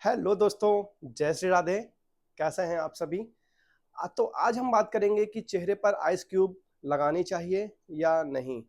Hello दोस्तों, जय श्री राधे। कैसे हैं आप सभी? तो आज हम बात करेंगे कि चेहरे पर आइस क्यूब लगानी चाहिए या नहीं।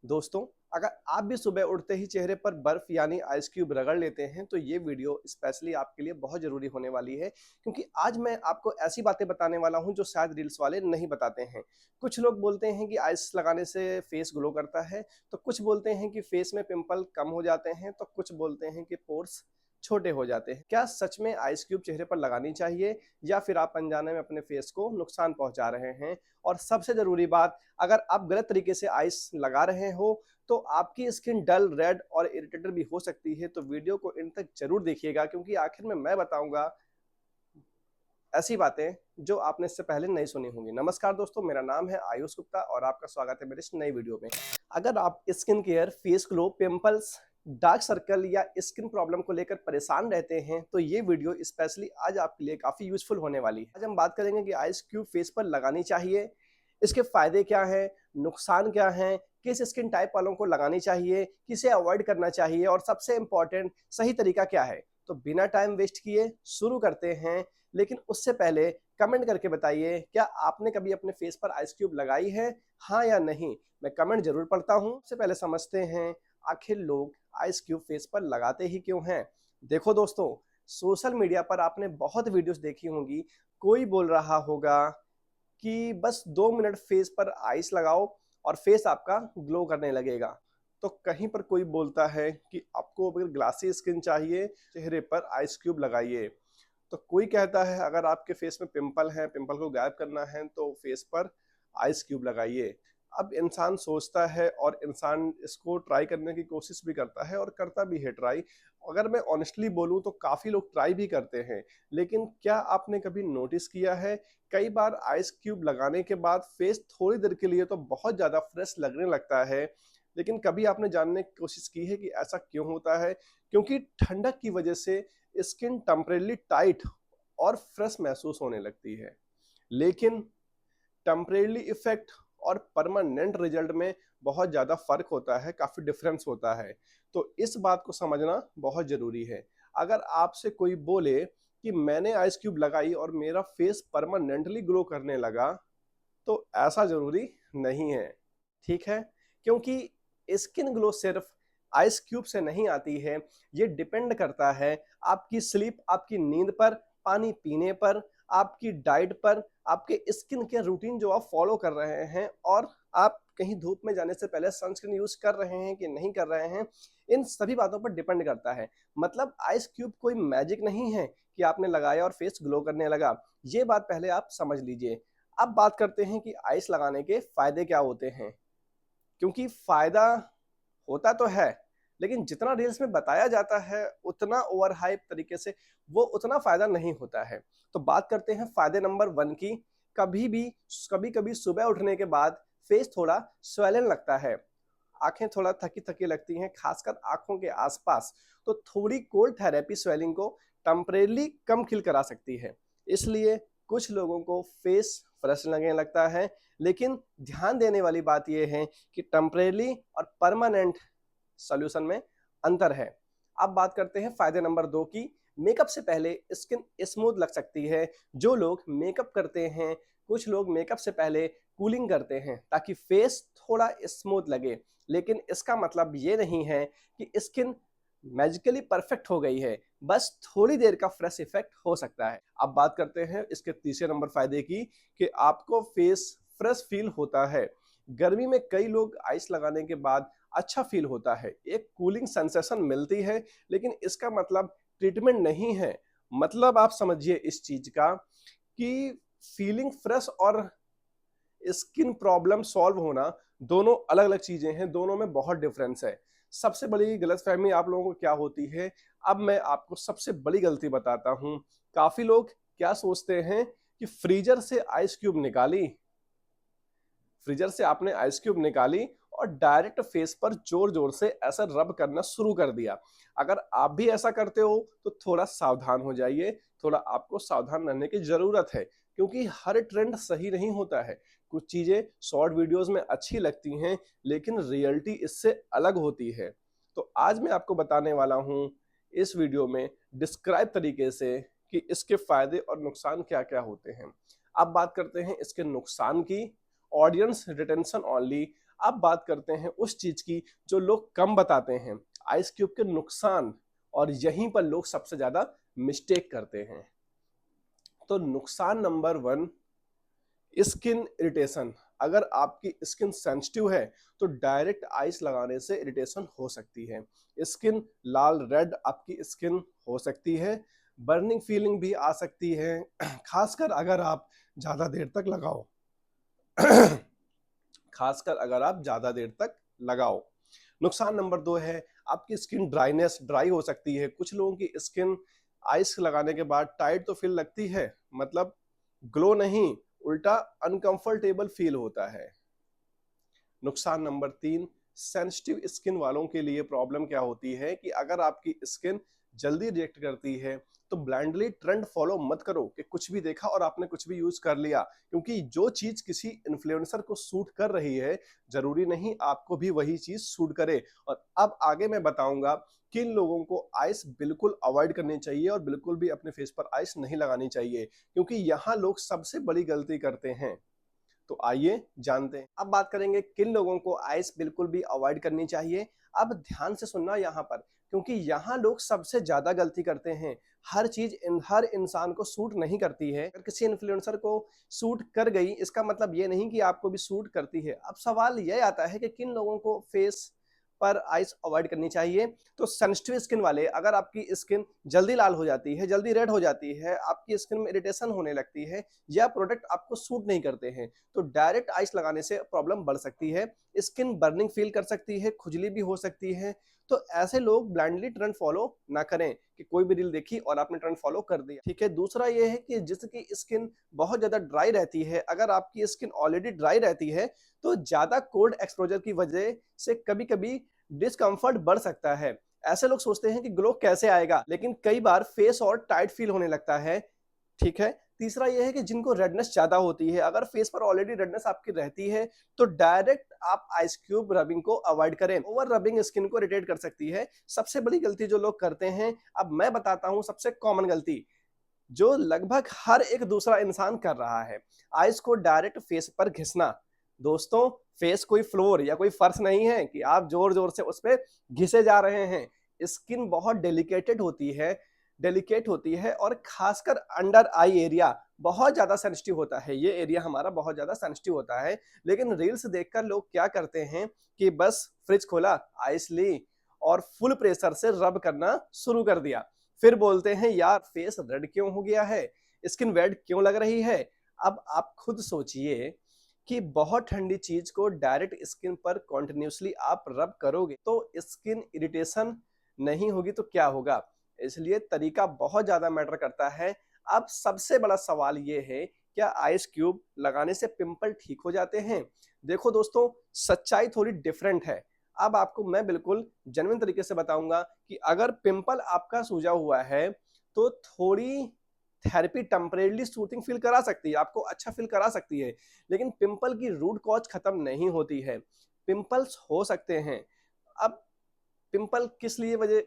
दोस्तों, अगर आप भी सुबह उठते ही चेहरे पर बर्फ यानी आइस क्यूब रगड़ लेते हैं तो ये वीडियो स्पेशली आपके लिए बहुत ज़रूरी होने वाली है, क्योंकि आज मैं आपको ऐसी बातें बताने वाला हूं जो शायद रील्स वाले नहीं बताते हैं। कुछ लोग बोलते हैं कि आइस लगाने से फेस ग्लो करता है, तो कुछ बोलते हैं कि फेस में पिंपल कम हो जाते हैं, तो कुछ बोलते हैं कि पोर्स छोटे हो जाते हैं। क्या सच में आइस क्यूब चेहरे पर लगानी चाहिए या फिर आप अनजाने में अपने फेस को नुकसान पहुंचा रहे हैं? और सबसे जरूरी बात, अगर आप गलत तरीके से आइस लगा रहे हो तो आपकी स्किन डल, रेड और इरिटेटेड भी हो सकती है। तो वीडियो को इन तक जरूर देखिएगा, क्योंकि आखिर में मैं बताऊंगा ऐसी बातें जो आपने इससे पहले नहीं सुनी होंगी। नमस्कार दोस्तों, मेरा नाम है आयुष गुप्ता और आपका स्वागत है मेरे इस नई वीडियो में। अगर आप skin care, face glow, pimples, dark circle या स्किन प्रॉब्लम को लेकर परेशान रहते हैं तो ये वीडियो स्पेशली आज आपके लिए काफी यूजफुल होने वाली है। आज हम बात करेंगे कि आइस क्यूब फेस पर लगानी चाहिए, इसके फायदे क्या हैं, नुकसान क्या हैं, किस स्किन टाइप वालों को लगानी चाहिए, किसे अवॉइड करना चाहिए और सबसे इंपॉर्टेंट सही तरीका क्या है। तो बिना टाइम वेस्ट किए शुरू करते हैं। लेकिन उससे पहले कमेंट करके बताइए, क्या आपने कभी अपने फेस पर आइस क्यूब लगाई है, हाँ या नहीं? मैं कमेंट जरूर पढ़ता हूँ। सबसे पहले समझते हैं आखिर लोग आइस क्यूब फेस पर लगाते ही क्यों हैं। देखो दोस्तों, सोशल मीडिया पर आपने बहुत वीडियोस देखी होंगी। कोई बोल रहा होगा कि बस 2 मिनट फेस पर आइस लगाओ और फेस आपका ग्लो करने लगेगा। तो कहीं पर कोई बोलता है कि आपको अगर ग्लासी स्किन चाहिए, चेहरे पर आइस क्यूब लगाइए। तो कोई कहता है अगर आपके फेस में पिंपल है, पिंपल को गायब करना है तो फेस पर आइस क्यूब लगाइए। अब इंसान सोचता है और इंसान इसको ट्राई करने की कोशिश भी करता है और करता भी है ट्राई। अगर मैं ऑनेस्टली बोलूं तो काफी लोग ट्राई भी करते हैं, लेकिन क्या आपने कभी नोटिस किया है, कई बार आइस क्यूब लगाने के बाद फेस थोड़ी देर के लिए तो बहुत ज्यादा फ्रेश लगने लगता है, लेकिन कभी आपने जानने की कोशिश की है कि ऐसा क्यों होता है? क्योंकि ठंडक की वजह से स्किन टेम्परेली टाइट और फ्रेश महसूस होने लगती है। लेकिन टेम्परेली इफेक्ट और परमानेंट रिजल्ट में बहुत ज़्यादा फर्क होता है, काफ़ी डिफरेंस होता है। तो इस बात को समझना बहुत ज़रूरी है। अगर आपसे कोई बोले कि मैंने आइस क्यूब लगाई और मेरा फेस परमानेंटली ग्लो करने लगा, तो ऐसा ज़रूरी नहीं है, ठीक है? क्योंकि स्किन ग्लो सिर्फ आइस क्यूब से नहीं आती है, ये डिपेंड करता है आपकी स्लीप, आपकी नींद पर, पानी पीने पर, आपकी डाइट पर, आपके स्किन केयर रूटीन जो आप फॉलो कर रहे हैं और आप कहीं धूप में जाने से पहले सनस्क्रीन यूज कर रहे हैं कि नहीं कर रहे हैं, इन सभी बातों पर डिपेंड करता है। मतलब आइस क्यूब कोई मैजिक नहीं है कि आपने लगाया और फेस ग्लो करने लगा। ये बात पहले आप समझ लीजिए। अब बात करते हैं कि आइस लगाने के फायदे क्या होते हैं, क्योंकि फायदा होता तो है, लेकिन जितना रील्स में बताया जाता है उतना ओवर हाइप तरीके से वो उतना फायदा नहीं होता है। तो बात करते हैं फायदे नंबर 1 की। कभी भी कभी कभी सुबह उठने के बाद फेस थोड़ा स्वेलन लगता है, आंखें थोड़ा थकी थकी लगती हैं, खासकर आंखों के आसपास। तो थोड़ी कोल्ड थेरेपी स्वेलिंग को टेम्परेली कम खिल करा सकती है। इसलिए कुछ लोगों को फेस फ्रेश लगने लगता है, लेकिन ध्यान देने वाली बात यह है कि टेम्परेली और परमानेंट सॉल्यूशन में अंतर है। अब बात करते हैं फायदे नंबर 2 की। मेकअप से पहले स्किन स्मूथ लग सकती है। जो लोग मेकअप करते हैं, कुछ लोग मेकअप से पहले कूलिंग करते हैं ताकि फेस थोड़ा स्मूथ लगे, लेकिन इसका मतलब ये नहीं है कि स्किन मैजिकली परफेक्ट हो गई है, बस थोड़ी देर का फ्रेश इफेक्ट हो सकता है। अब बात करते हैं इसके तीसरे नंबर फायदे की, कि आपको फेस फ्रेश फील होता है। गर्मी में कई लोग आइस लगाने के बाद अच्छा फील होता है, एक कूलिंग सेंसेशन मिलती है, लेकिन इसका मतलब ट्रीटमेंट नहीं है। मतलब आप समझिए इस चीज का कि फीलिंग फ्रेश और स्किन प्रॉब्लम सॉल्व होना दोनों अलग अलग चीजें हैं, दोनों में बहुत डिफरेंस है। सबसे बड़ी गलतफहमी आप लोगों को क्या होती है, अब मैं आपको सबसे बड़ी गलती बताता हूं। काफी लोग क्या सोचते हैं कि फ्रीजर से आइस क्यूब निकाली, फ्रीजर से आपने आइस क्यूब निकाली और डायरेक्ट फेस पर जोर जोर से ऐसा रब करना शुरू कर दिया। अगर आप भी ऐसा करते हो तो थोड़ा सावधान हो जाइए, थोड़ा आपको सावधान रहने की जरूरत है, क्योंकि हर ट्रेंड सही नहीं होता है। कुछ चीजें शॉर्ट वीडियोस में अच्छी लगती हैं, लेकिन रियलिटी इससे अलग होती है। तो आज मैं आपको बताने वाला हूं इस वीडियो में डिस्क्राइब तरीके से कि इसके फायदे और नुकसान क्या क्या होते हैं। अब बात करते हैं इसके नुकसान की। Audience retention only. अब बात करते हैं उस चीज की जो लोग कम बताते हैं, आइस क्यूब के नुकसान, और यहीं पर लोग सबसे ज्यादा मिस्टेक करते हैं। तो नुकसान नंबर 1, स्किन इरिटेशन। अगर आपकी स्किन सेंसिटिव है तो डायरेक्ट आइस लगाने से इरिटेशन हो सकती है। स्किन लाल रेड आपकी स्किन हो सकती है, बर्निंग फीलिंग भी आ सकती है, खासकर अगर आप ज्यादा देर तक लगाओ। खासकर अगर आप ज्यादा देर तक लगाओ। नुकसान नंबर 2 है आपकी स्किन ड्राई हो सकती है। कुछ लोगों की स्किन आइस लगाने के बाद टाइट तो फील लगती है, मतलब ग्लो नहीं, उल्टा अनकंफर्टेबल फील होता है। नुकसान नंबर 3, सेंसिटिव स्किन वालों के लिए प्रॉब्लम क्या होती है कि अगर आपकी स्किन जल्दी रिएक्ट करती है तो ब्लाइंडली ट्रेंड फॉलो मत करो कि कुछ भी देखा और आपने कुछ भी यूज कर लिया, क्योंकि जो चीज किसी इन्फ्लुएंसर को सूट कर रही है जरूरी नहीं आपको भी वही चीज सूट करे। और अब आगे मैं बताऊंगा किन लोगों को आइस बिल्कुल अवॉइड करनी चाहिए और बिल्कुल भी अपने फेस पर आइस नहीं लगानी चाहिए, क्योंकि यहाँ लोग सबसे बड़ी गलती करते हैं। तो आइए जानते हैं। अब बात करेंगे किन लोगों को आइस बिल्कुल भी अवॉइड करनी चाहिए। अब ध्यान से सुनना यहाँ पर, क्योंकि यहाँ लोग सबसे ज्यादा गलती करते हैं। हर चीज हर इंसान को सूट नहीं करती है। अगर किसी इन्फ्लुएंसर को सूट कर गई इसका मतलब ये नहीं कि आपको भी सूट करती है। अब सवाल यह आता है कि किन लोगों को फेस पर आइस अवॉइड करनी चाहिए। तो सेंसिटिव स्किन वाले, अगर आपकी स्किन जल्दी लाल हो जाती है, जल्दी रेड हो जाती है, आपकी स्किन में इरिटेशन होने लगती है, या प्रोडक्ट आपको सूट नहीं करते हैं, तो डायरेक्ट आइस लगाने से प्रॉब्लम बढ़ सकती है। स्किन बर्निंग फील कर सकती है, खुजली भी हो सकती है। तो ऐसे लोग ब्लाइंडली ट्रेंड फॉलो ना करें कि कोई भी रील देखी और आपने ट्रेंड फॉलो कर दिया। ठीक है, दूसरा ये है कि जिसकी स्किन बहुत ज्यादा ड्राई रहती है, अगर आपकी स्किन ऑलरेडी ड्राई रहती है तो ज्यादा कोल्ड एक्सपोजर की वजह से कभी कभी डिस्कंफर्ट बढ़ सकता है। ऐसे लोग सोचते हैं कि ग्लो कैसे आएगा, लेकिन कई बार फेस और टाइट फील होने लगता है। ठीक है, तीसरा यह है कि जिनको रेडनेस ज्यादा होती है, अगर फेस पर ऑलरेडी रेडनेस आपकी रहती है तो डायरेक्ट आप आइस क्यूब रबिंग को अवॉइड करें। ओवर रबिंग स्किन को इरिटेट कर सकती है। सबसे बड़ी गलती जो लोग करते हैं, अब मैं बताता हूं सबसे कॉमन गलती जो लगभग हर एक दूसरा इंसान कर रहा है, आइस को डायरेक्ट फेस पर घिसना। दोस्तों, फेस कोई फ्लोर या कोई फर्श नहीं है कि आप जोर जोर से उस पर घिसे जा रहे हैं। स्किन बहुत डेलिकेट होती है और खासकर अंडर आई एरिया बहुत ज्यादा सेंसिटिव होता है। ये एरिया हमारा बहुत ज्यादा सेंसिटिव होता है। लेकिन रील्स देखकर लोग क्या करते हैं कि बस फ्रिज खोला, आइस ली और फुल प्रेशर से रब करना शुरू कर दिया। फिर बोलते हैं यार फेस रेड क्यों हो गया है, स्किन रेड क्यों लग रही है। अब आप खुद सोचिए कि बहुत ठंडी चीज को डायरेक्ट स्किन पर कॉन्टिन्यूसली आप रब करोगे तो स्किन इरिटेशन नहीं होगी तो क्या होगा। इसलिए तरीका बहुत ज्यादा मैटर करता है। अब सबसे बड़ा सवाल ये है, क्या आइस क्यूब लगाने से पिंपल ठीक हो जाते हैं। देखो दोस्तों, सच्चाई थोड़ी डिफरेंट है। अब आपको मैं बिल्कुल जेन्युइन तरीके से बताऊंगा कि अगर पिंपल आपका सूजा हुआ है तो थोड़ी थेरेपी टेम्परेली सूथिंग फील करा सकती है, आपको अच्छा फील करा सकती है, लेकिन पिंपल की रूट कॉज खत्म नहीं होती है। पिंपल्स हो सकते हैं। अब पिंपल किस लिए वजह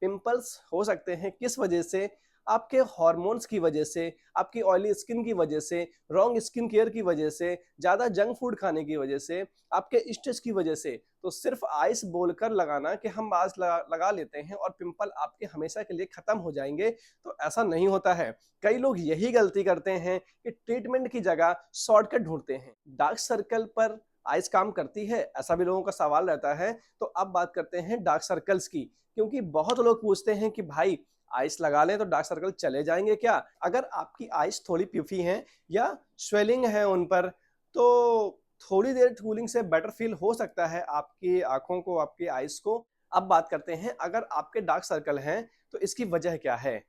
पिंपल्स हो सकते हैं किस वजह से, आपके हार्मोन्स की वजह से, आपकी ऑयली स्किन की वजह से, रॉन्ग स्किन केयर की वजह से, ज्यादा जंक फूड खाने की वजह से, आपके स्ट्रेस की वजह से। तो सिर्फ आइस बोलकर लगाना कि हम आज लगा लेते हैं और पिंपल आपके हमेशा के लिए खत्म हो जाएंगे, तो ऐसा नहीं होता है। कई लोग यही गलती करते हैं कि ट्रीटमेंट की जगह शॉर्टकट ढूंढते हैं। डार्क सर्कल पर आइस काम करती है, ऐसा भी लोगों का सवाल रहता है। तो अब बात करते हैं डार्क सर्कल्स की, क्योंकि बहुत लोग पूछते हैं कि भाई आइस लगा लें तो डार्क सर्कल चले जाएंगे क्या। अगर आपकी आइस थोड़ी प्यूफी हैं या स्वेलिंग है उन पर, तो थोड़ी देर कूलिंग से बेटर फील हो सकता है आपकी आंखों को, आपकी आइस को। अब बात करते हैं अगर आपके डार्क सर्कल हैं तो इसकी वजह क्या है।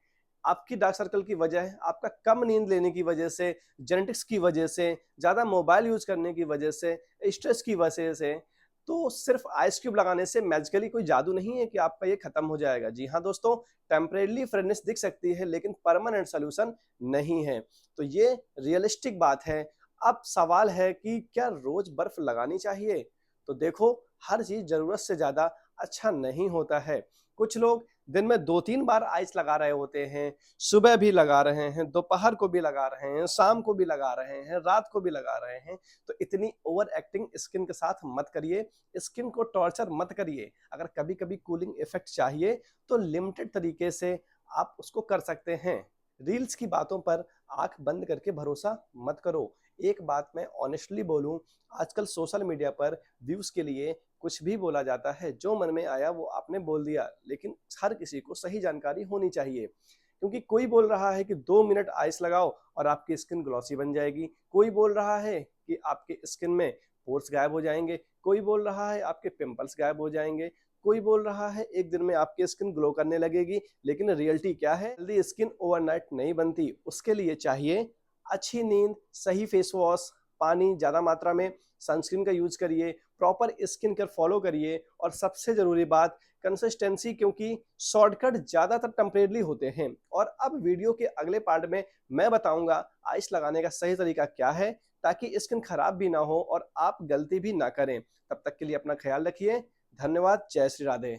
आपकी डार्क सर्कल की वजह आपका कम नींद लेने की वजह से, जेनेटिक्स की वजह से, ज्यादा मोबाइल यूज करने की वजह से, स्ट्रेस की वजह से। तो सिर्फ आइस क्यूब लगाने से मैजिकली कोई जादू नहीं है कि आपका ये खत्म हो जाएगा। जी हाँ दोस्तों, टेम्परेली फ्रेशनेस दिख सकती है लेकिन परमानेंट सोल्यूशन नहीं है। तो ये रियलिस्टिक बात है। अब सवाल है कि क्या रोज बर्फ लगानी चाहिए। तो देखो, हर चीज जरूरत से ज्यादा अच्छा नहीं होता है। कुछ लोग दिन में 2-3 बार आइस लगा रहे होते हैं, सुबह भी लगा रहे हैं, दोपहर को भी लगा रहे हैं, शाम को भी लगा रहे हैं, रात को भी लगा रहे हैं, तो इतनी ओवर एक्टिंग स्किन के साथ मत करिए, स्किन को टॉर्चर मत करिए। अगर कभी-कभी कूलिंग इफेक्ट चाहिए तो लिमिटेड तरीके से आप उसको कर सकते हैं। रील्स की बातों पर आँख बंद करके भरोसा मत करो। एक बात मैं ऑनेस्टली बोलूँ, आजकल सोशल मीडिया पर व्यूज़ के लिए कुछ भी बोला जाता है, जो मन में आया वो आपने बोल दिया, लेकिन हर किसी को सही जानकारी होनी चाहिए। क्योंकि कोई बोल रहा है कि 2 मिनट आइस लगाओ और आपकी स्किन ग्लॉसी बन जाएगी, कोई बोल रहा है कि आपके स्किन में पोर्स गायब हो जाएँगे, कोई बोल रहा है आपके पिंपल्स गायब हो जाएँगे, कोई बोल रहा है एक दिन में आपकी स्किन ग्लो करने लगेगी, लेकिन रियलिटी क्या है? हेल्दी स्किन ओवरनाइट नहीं बनती, उसके लिए चाहिए अच्छी नींद, सही फेस वॉश, पानी ज़्यादा मात्रा में, सनस्क्रीन का यूज़ करिए, प्रॉपर स्किन केयर फॉलो करिए और सबसे ज़रूरी बात कंसिस्टेंसी, क्योंकि शॉर्टकट ज़्यादातर टेम्परेरी होते हैं। और अब वीडियो के अगले पार्ट में मैं बताऊँगा आइस लगाने का सही तरीका क्या है, ताकि स्किन खराब भी ना हो और आप गलती भी ना करें। तब तक के लिए अपना ख्याल रखिए। धन्यवाद। जय श्री राधे।